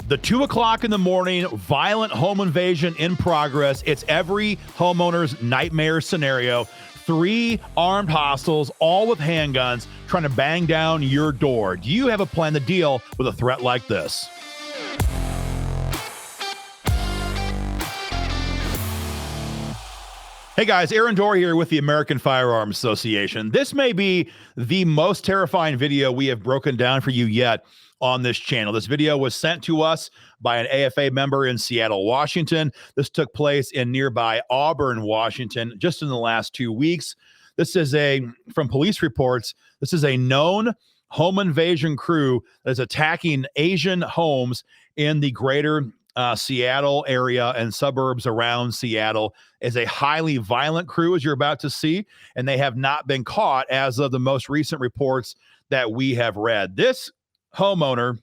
The 2 o'clock in the morning, violent home invasion in progress. It's every homeowner's nightmare scenario. 3 armed hostiles, all with handguns, trying to bang down your door. Do you have a plan to deal with a threat like this? Hey guys, Aaron Dorr here with the American Firearms Association. This may be the most terrifying video we have broken down for you yet on this channel. This video was sent to us by an AFA member in Seattle, Washington. This took place in nearby Auburn, Washington, just in the last 2 weeks. This is from police reports, this is a known home invasion crew that is attacking Asian homes in the greater Seattle area and suburbs around Seattle. Is a highly violent crew, as you're about to see, and they have not been caught as of the most recent reports that we have read. This homeowner,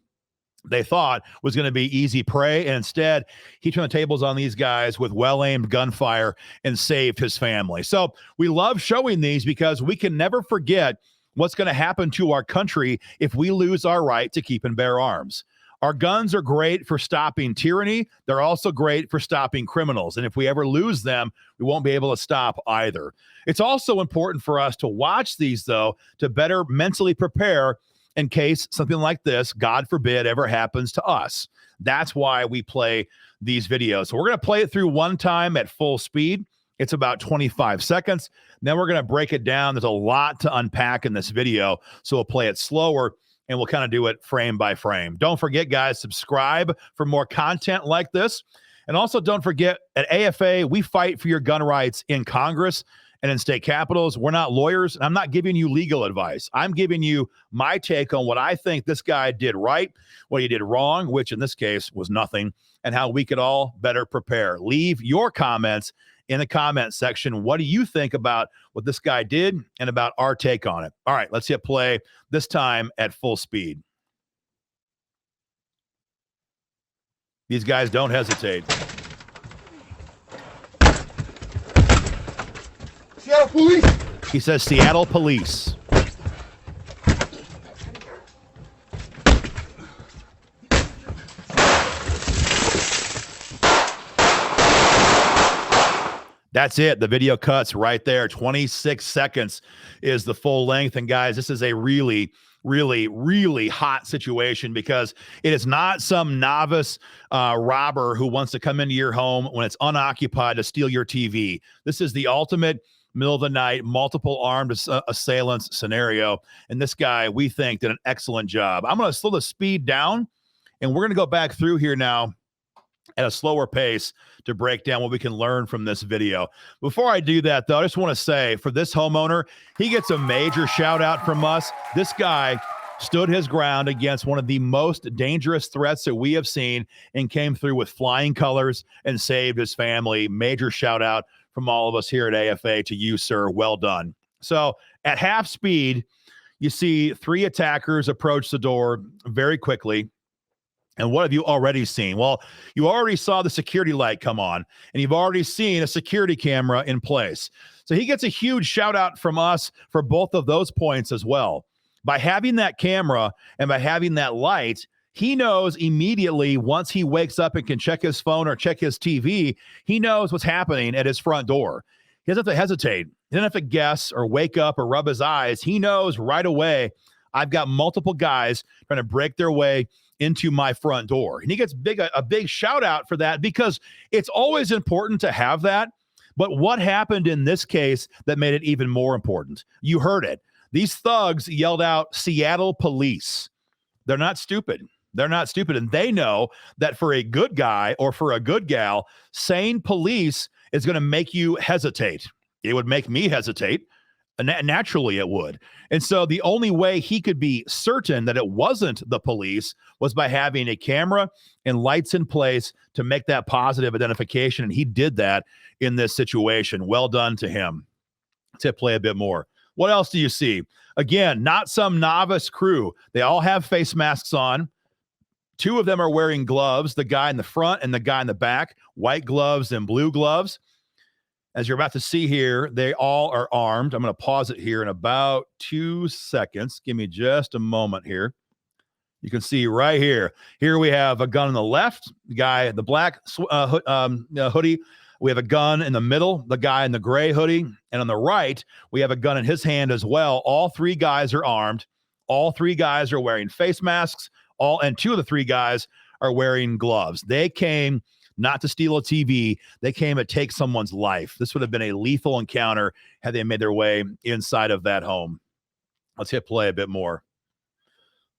they thought, was going to be easy prey, and instead he turned the tables on these guys with well-aimed gunfire and saved his family. So we love showing these because we can never forget what's going to happen to our country if we lose our right to keep and bear arms. Our guns are great for stopping tyranny. They're also great for stopping criminals. And if we ever lose them, we won't be able to stop either. It's also important for us to watch these, though, to better mentally prepare in case something like this, God forbid, ever happens to us. That's why we play these videos. So we're going to play it through one time at full speed. It's about 25 seconds. Then we're going to break it down. There's a lot to unpack in this video, so we'll play it slower, and we'll kind of do it frame by frame. Don't forget, guys, subscribe for more content like this. And also don't forget, at AFA, we fight for your gun rights in Congress and in state capitals. We're not lawyers. And I'm not giving you legal advice. I'm giving you my take on what I think this guy did right, what he did wrong, which in this case was nothing, and how we could all better prepare. Leave your comments in the comment section. What do you think about what this guy did and about our take on it? All right, let's hit play, this time at full speed. These guys don't hesitate. Seattle police. He says Seattle police. That's it. The video cuts right there. 26 seconds is the full length. And guys, this is a really, really, really hot situation because it is not some novice robber who wants to come into your home when it's unoccupied to steal your TV. This is the ultimate middle of the night, multiple armed assailants scenario. And this guy, we think, did an excellent job. I'm going to slow the speed down, and we're going to go back through here now at a slower pace to break down what we can learn from this video. Before I do that, though, I just want to say, for this homeowner, he gets a major shout out from us. This guy stood his ground against one of the most dangerous threats that we have seen and came through with flying colors and saved his family. Major shout out from all of us here at AFA to you, sir. Well done. So at half speed, you see 3 attackers approach the door very quickly. And what have you already seen? Well, you already saw the security light come on, and you've already seen a security camera in place. So he gets a huge shout out from us for both of those points as well. By having that camera and by having that light, he knows immediately once he wakes up and can check his phone or check his TV, he knows what's happening at his front door. He doesn't have to hesitate. He doesn't have to guess or wake up or rub his eyes. He knows right away, I've got multiple guys trying to break their way into my front door. And he gets a big shout out for that because it's always important to have that. But what happened in this case that made it even more important? You heard it. These thugs yelled out, Seattle police. They're not stupid. They're not stupid. And they know that for a good guy or for a good gal, saying police is going to make you hesitate. It would make me hesitate. Naturally, it would. And so the only way he could be certain that it wasn't the police was by having a camera and lights in place to make that positive identification. And he did that in this situation. Well done to him. To play a bit more. What else do you see? Again, not some novice crew. They all have face masks on. 2 of them are wearing gloves, the guy in the front and the guy in the back, white gloves and blue gloves. As you're about to see here, they all are armed. I'm going to pause it here in about 2 seconds. Give me just a moment here. You can see right here. Here we have a gun on the left, the guy, the black hoodie. We have a gun in the middle, the guy in the gray hoodie. And on the right, we have a gun in his hand as well. All three guys are armed. All three guys are wearing face masks. And two of the three guys are wearing gloves. They came not to steal a TV. They came to take someone's life. This would have been a lethal encounter had they made their way inside of that home. Let's hit play a bit more.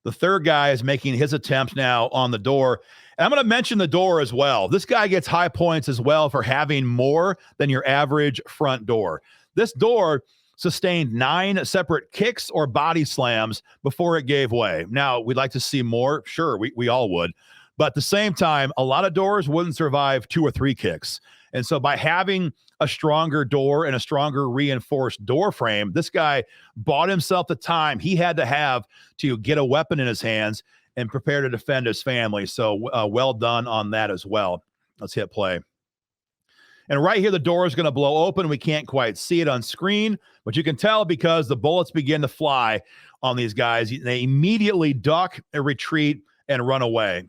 The third guy is making his attempt now on the door. And I'm going to mention the door as well. This guy gets high points as well for having more than your average front door. This door sustained 9 separate kicks or body slams before it gave way. Now, we'd like to see more. Sure, we all would. But at the same time, a lot of doors wouldn't survive 2 or 3 kicks. And so by having a stronger door and a stronger reinforced door frame, this guy bought himself the time he had to have to get a weapon in his hands and prepare to defend his family. So well done on that as well. Let's hit play. And right here, the door is going to blow open. We can't quite see it on screen, but you can tell because the bullets begin to fly on these guys. They immediately duck and retreat and run away.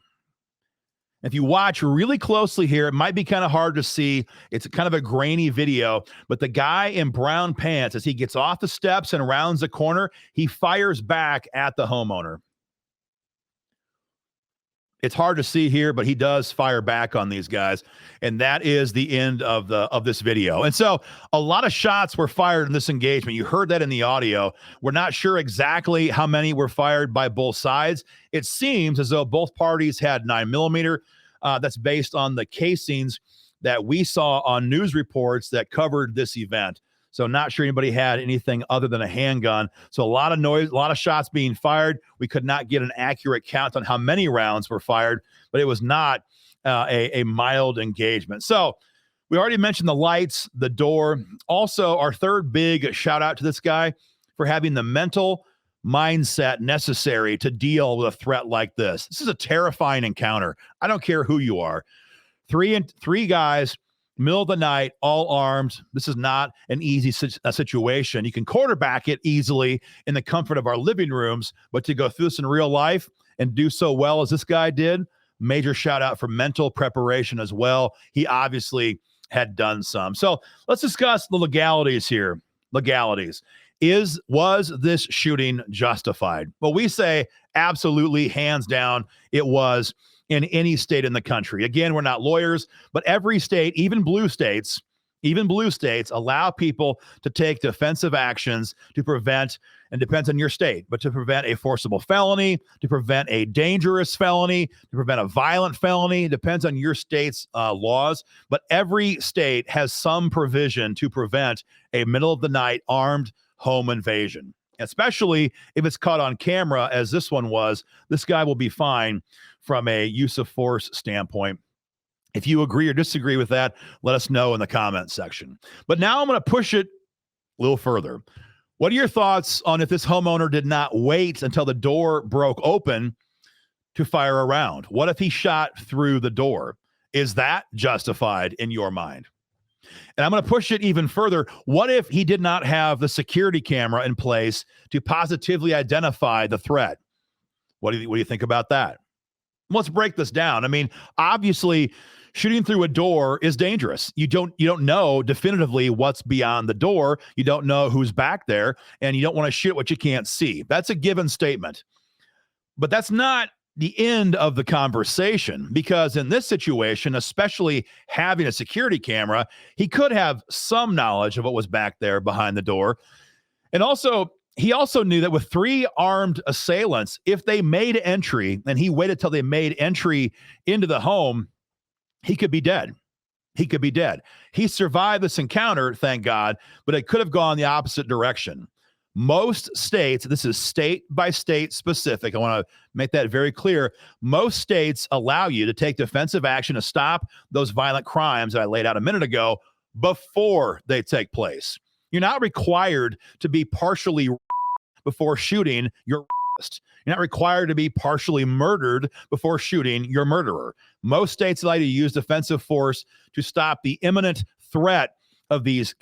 If you watch really closely here, it might be kind of hard to see. It's kind of a grainy video, but the guy in brown pants, as he gets off the steps and rounds the corner, he fires back at the homeowner. It's hard to see here, but he does fire back on these guys. And that is the end of this video. And so a lot of shots were fired in this engagement. You heard that in the audio. We're not sure exactly how many were fired by both sides. It seems as though both parties had 9mm. That's based on the casings that we saw on news reports that covered this event. So not sure anybody had anything other than a handgun. So a lot of noise, a lot of shots being fired. We could not get an accurate count on how many rounds were fired, but it was not a mild engagement. So we already mentioned the lights, the door. Also, our third big shout out to this guy for having the mental mindset necessary to deal with a threat like this. This is a terrifying encounter. I don't care who you are. Three guys, middle of the night, all armed. This is not an easy situation. You can quarterback it easily in the comfort of our living rooms, but to go through this in real life and do so well as this guy did, major shout out for mental preparation as well. He obviously had done some. So let's discuss the legalities here. Legalities. Was this shooting justified? Well, we say absolutely, hands down, it was in any state in the country. Again, we're not lawyers, but every state, even blue states, allow people to take defensive actions to prevent, and depends on your state, but to prevent a forcible felony, to prevent a dangerous felony, to prevent a violent felony, depends on your state's laws. But every state has some provision to prevent a middle of the night armed home invasion, especially if it's caught on camera, as this one was. This guy will be fine from a use of force standpoint. If you agree or disagree with that, let us know in the comments section. But now I'm going to push it a little further. What are your thoughts on if this homeowner did not wait until the door broke open to fire a round? What if he shot through the door? Is that justified in your mind? And I'm going to push it even further. What if he did not have the security camera in place to positively identify the threat? What do you think about that? Let's break this down. I mean, obviously, shooting through a door is dangerous. You don't know definitively what's beyond the door. You don't know who's back there, and you don't want to shoot what you can't see. That's a given statement. But that's not the end of the conversation, because in this situation, especially having a security camera, he could have some knowledge of what was back there behind the door. And also, he also knew that with 3 armed assailants, if they made entry and he waited till they made entry into the home, he could be dead. He could be dead. He survived this encounter, thank God, but it could have gone the opposite direction. Most states, this is state by state specific, I want to make that very clear. Most states allow you to take defensive action to stop those violent crimes that I laid out a minute ago before they take place. You're not required to be partially before shooting your rapist. You're not required to be partially murdered before shooting your murderer. Most states allow you to use defensive force to stop the imminent threat of these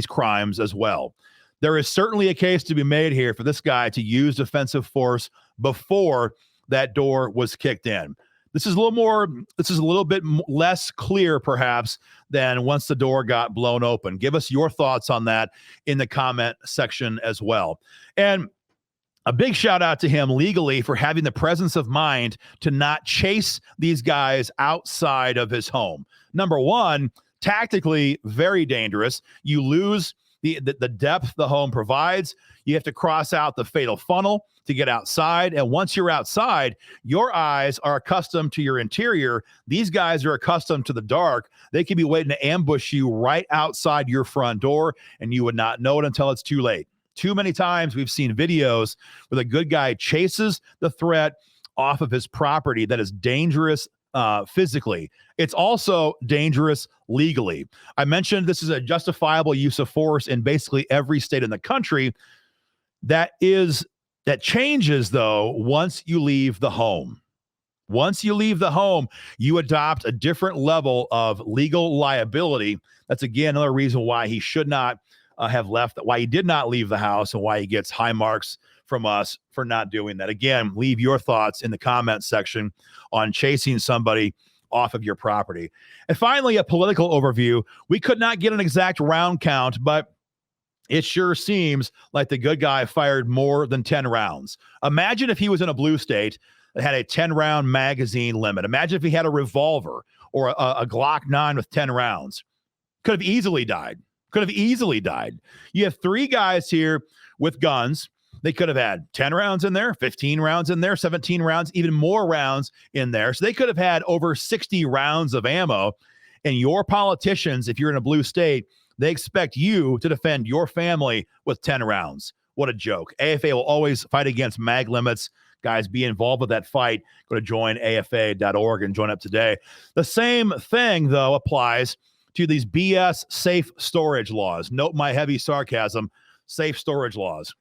crimes as well. There is certainly a case to be made here for this guy to use defensive force before that door was kicked in. This is a little bit less clear, perhaps, than once the door got blown open. Give us your thoughts on that in the comment section as well. And a big shout out to him legally for having the presence of mind to not chase these guys outside of his home. Number one, tactically very dangerous. You lose the depth the home provides. You have to cross out the fatal funnel to get outside. And once you're outside, your eyes are accustomed to your interior. These guys are accustomed to the dark. They could be waiting to ambush you right outside your front door, and you would not know it until it's too late. Too many times we've seen videos where the good guy chases the threat off of his property. That is dangerous physically. It's also dangerous legally. I mentioned this is a justifiable use of force in basically every state in the country. That changes, though, once you leave the home. Once you leave the home, you adopt a different level of legal liability. That's, again, another reason why he should not have left, why he did not leave the house, and why he gets high marks from us for not doing that. Again, leave your thoughts in the comment section on chasing somebody off of your property. And finally, a political overview. We could not get an exact round count, but it sure seems like the good guy fired more than 10 rounds. Imagine if he was in a blue state that had a 10-round magazine limit. Imagine if he had a revolver or a Glock 9 with 10 rounds. Could have easily died. You have three guys here with guns. They could have had 10 rounds in there, 15 rounds in there, 17 rounds, even more rounds in there. So they could have had over 60 rounds of ammo. And your politicians, if you're in a blue state, they expect you to defend your family with 10 rounds. What a joke. AFA will always fight against mag limits. Guys, be involved with that fight. Go to joinafa.org and join up today. The same thing, though, applies to these BS safe storage laws. Note my heavy sarcasm. Safe storage laws.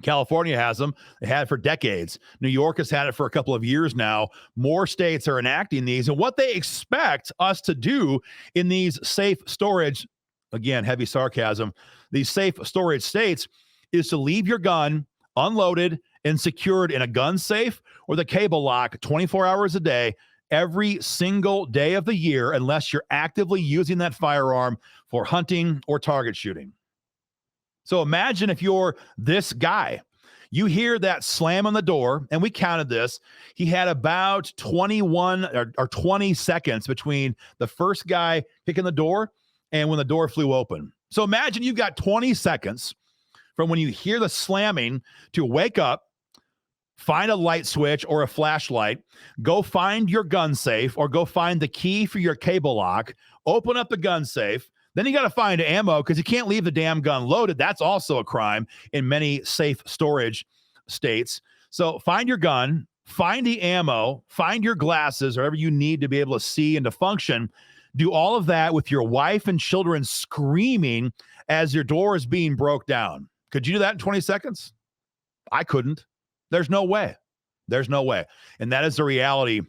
California has them. They had it for decades. New York has had it for a couple of years now. More states are enacting these. And what they expect us to do in these safe storage, again, heavy sarcasm, these safe storage states, is to leave your gun unloaded and secured in a gun safe or the cable lock 24 hours a day, every single day of the year, unless you're actively using that firearm for hunting or target shooting. So imagine if you're this guy, you hear that slam on the door, and we counted this. He had about 21 or 20 seconds between the first guy kicking the door and when the door flew open. So imagine you've got 20 seconds from when you hear the slamming to wake up, find a light switch or a flashlight, go find your gun safe or go find the key for your cable lock, open up the gun safe. Then you got to find ammo because you can't leave the damn gun loaded. That's also a crime in many safe storage states. So find your gun, find the ammo, find your glasses, whatever you need to be able to see and to function. Do all of that with your wife and children screaming as your door is being broke down. Could you do that in 20 seconds? I couldn't. There's no way. And that is the reality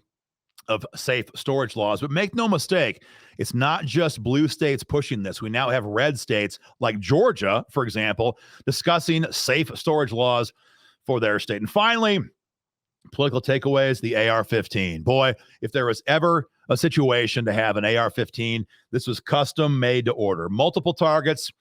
of safe storage laws. But make no mistake, it's not just blue states pushing this. We now have red states like Georgia, for example, discussing safe storage laws for their state. And finally, political takeaways, the AR-15. Boy, if there was ever a situation to have an AR-15, this was custom made to order. Multiple targets.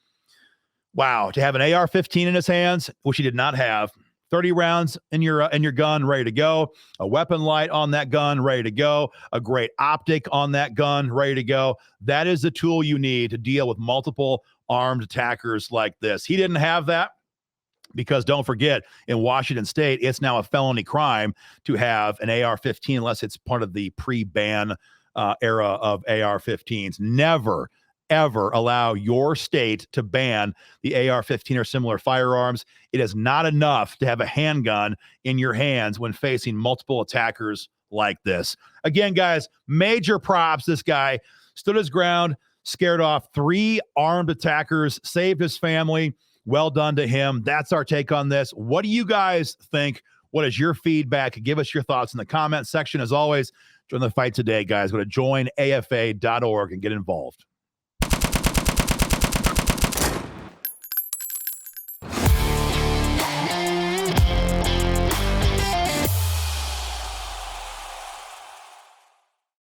Wow, to have an AR-15 in his hands, which he did not have. 30 rounds in your gun, ready to go. A weapon light on that gun, ready to go. A great optic on that gun, ready to go. That is the tool you need to deal with multiple armed attackers like this. He didn't have that because, don't forget, in Washington State, it's now a felony crime to have an AR-15 unless it's part of the pre-ban era of AR-15s. Never, ever allow your state to ban the AR-15 or similar firearms. It is not enough to have a handgun in your hands when facing multiple attackers like this. Again, guys, major props. This guy stood his ground, scared off 3 armed attackers, saved his family. Well done to him. That's our take on this. What do you guys think? What is your feedback? Give us your thoughts in the comment section. As always, join the fight today, guys. Go to joinafa.org and get involved.